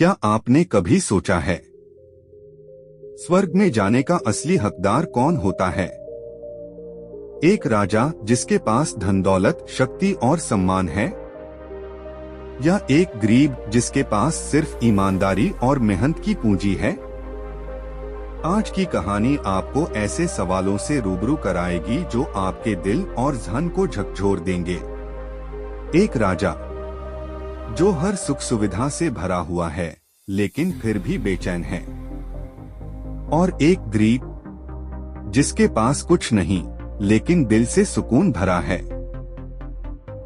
क्या आपने कभी सोचा है स्वर्ग में जाने का असली हकदार कौन होता है? एक राजा जिसके पास धन दौलत, शक्ति और सम्मान है, या एक गरीब जिसके पास सिर्फ ईमानदारी और मेहनत की पूंजी है? आज की कहानी आपको ऐसे सवालों से रूबरू कराएगी जो आपके दिल और ज़हन को झकझोर देंगे। एक राजा जो हर सुख सुविधा से भरा हुआ है लेकिन फिर भी बेचैन है, और एक गरीब जिसके पास कुछ नहीं लेकिन दिल से सुकून भरा है।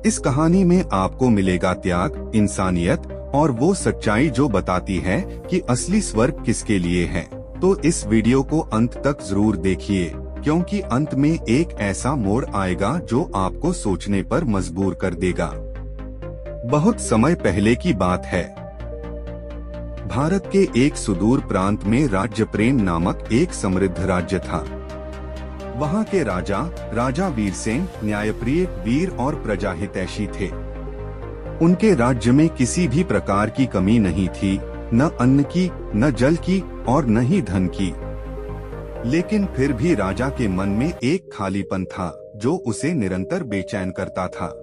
इस कहानी में आपको मिलेगा त्याग, इंसानियत और वो सच्चाई जो बताती है कि असली स्वर्ग किसके लिए है। तो इस वीडियो को अंत तक जरूर देखिए, क्योंकि अंत में एक ऐसा मोड़ आएगा जो आपको सोचने पर मजबूर कर देगा। बहुत समय पहले की बात है। भारत के एक सुदूर प्रांत में राज्यप्रेम नामक एक समृद्ध राज्य था। वहाँ के राजा वीरसेन न्यायप्रिय, वीर और प्रजाहितैषी थे। उनके राज्य में किसी भी प्रकार की कमी नहीं थी, न अन्न की, न जल की और न ही धन की। लेकिन फिर भी राजा के मन में एक खालीपन था जो उसे निरंतर बेचैन करता था।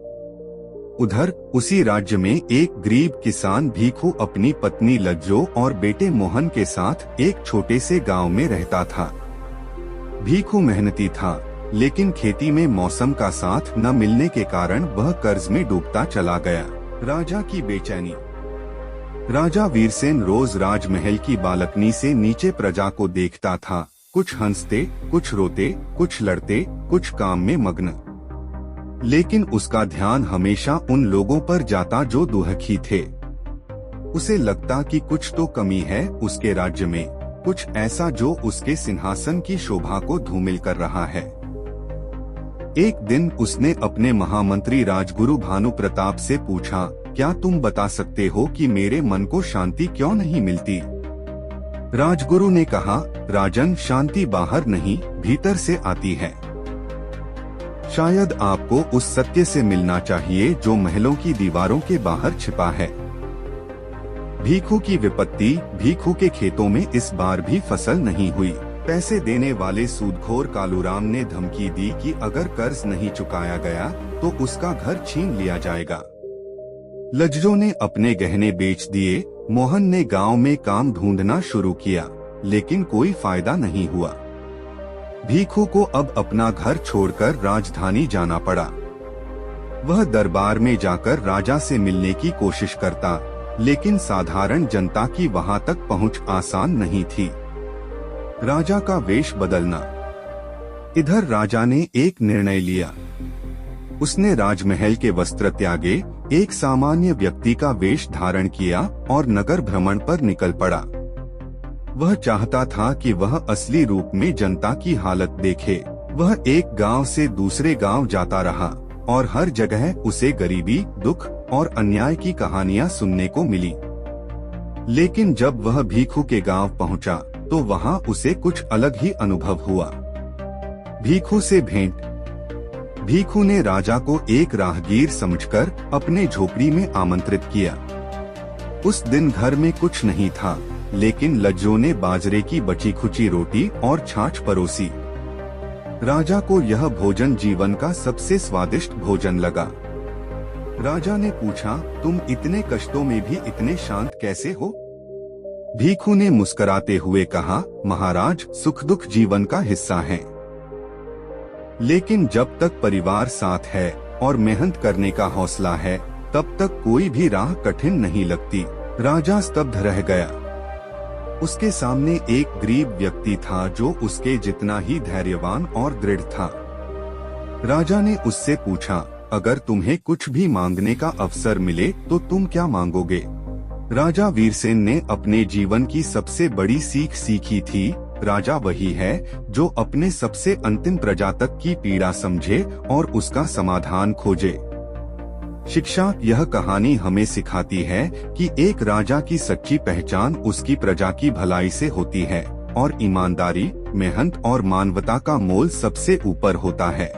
उधर उसी राज्य में एक गरीब किसान भीखू अपनी पत्नी लज्जो और बेटे मोहन के साथ एक छोटे से गांव में रहता था। भीखू मेहनती था, लेकिन खेती में मौसम का साथ न मिलने के कारण वह कर्ज में डूबता चला गया। राजा की बेचैनी। राजा वीरसेन रोज राजमहल की बालकनी से नीचे प्रजा को देखता था। कुछ हंसते, कुछ रोते, कुछ लड़ते, कुछ काम में मग्न। लेकिन उसका ध्यान हमेशा उन लोगों पर जाता जो दुखी थे। उसे लगता कि कुछ तो कमी है उसके राज्य में, कुछ ऐसा जो उसके सिंहासन की शोभा को धूमिल कर रहा है। एक दिन उसने अपने महामंत्री राजगुरु भानु प्रताप से पूछा, क्या तुम बता सकते हो कि मेरे मन को शांति क्यों नहीं मिलती? राजगुरु ने कहा, राजन, शांति बाहर नहीं भीतर से आती है। शायद आपको उस सत्य से मिलना चाहिए जो महलों की दीवारों के बाहर छिपा है। भीखू की विपत्ति। भीखू के खेतों में इस बार भी फसल नहीं हुई। पैसे देने वाले सूदखोर कालूराम ने धमकी दी कि अगर कर्ज नहीं चुकाया गया तो उसका घर छीन लिया जाएगा। लज्जो ने अपने गहने बेच दिए। मोहन ने गांव में काम ढूंढना शुरू किया, लेकिन कोई फायदा नहीं हुआ। भीखू को अब अपना घर छोड़कर राजधानी जाना पड़ा। वह दरबार में जाकर राजा से मिलने की कोशिश करता, लेकिन साधारण जनता की वहां तक पहुंच आसान नहीं थी। राजा का वेश बदलना। इधर राजा ने एक निर्णय लिया। उसने राजमहल के वस्त्र त्यागे, एक सामान्य व्यक्ति का वेश धारण किया और नगर भ्रमण पर निकल पड़ा। वह चाहता था कि वह असली रूप में जनता की हालत देखे। वह एक गांव से दूसरे गांव जाता रहा और हर जगह उसे गरीबी, दुख और अन्याय की कहानियां सुनने को मिली। लेकिन जब वह भीखू के गांव पहुंचा तो वहां उसे कुछ अलग ही अनुभव हुआ। भीखू से भेंट। भीखू ने राजा को एक राहगीर समझकर अपने झोपड़ी में आमंत्रित किया। उस दिन घर में कुछ नहीं था, लेकिन लज्जो ने बाजरे की बची खुची रोटी और छाछ परोसी। राजा को यह भोजन जीवन का सबसे स्वादिष्ट भोजन लगा। राजा ने पूछा, तुम इतने कष्टों में भी इतने शांत कैसे हो? भीखू ने मुस्कुराते हुए कहा, महाराज, सुख दुख जीवन का हिस्सा है, लेकिन जब तक परिवार साथ है और मेहनत करने का हौसला है तब तक कोई भी राह कठिन नहीं लगती। राजा स्तब्ध रह गया। उसके सामने एक गरीब व्यक्ति था जो उसके जितना ही धैर्यवान और दृढ़ था। राजा ने उससे पूछा, अगर तुम्हें कुछ भी मांगने का अवसर मिले तो तुम क्या मांगोगे? राजा वीरसेन ने अपने जीवन की सबसे बड़ी सीख सीखी थी, राजा वही है जो अपने सबसे अंतिम प्रजा तक की पीड़ा समझे और उसका समाधान खोजे। शिक्षा। यह कहानी हमें सिखाती है कि एक राजा की सच्ची पहचान उसकी प्रजा की भलाई से होती है और ईमानदारी, मेहनत और मानवता का मोल सबसे ऊपर होता है।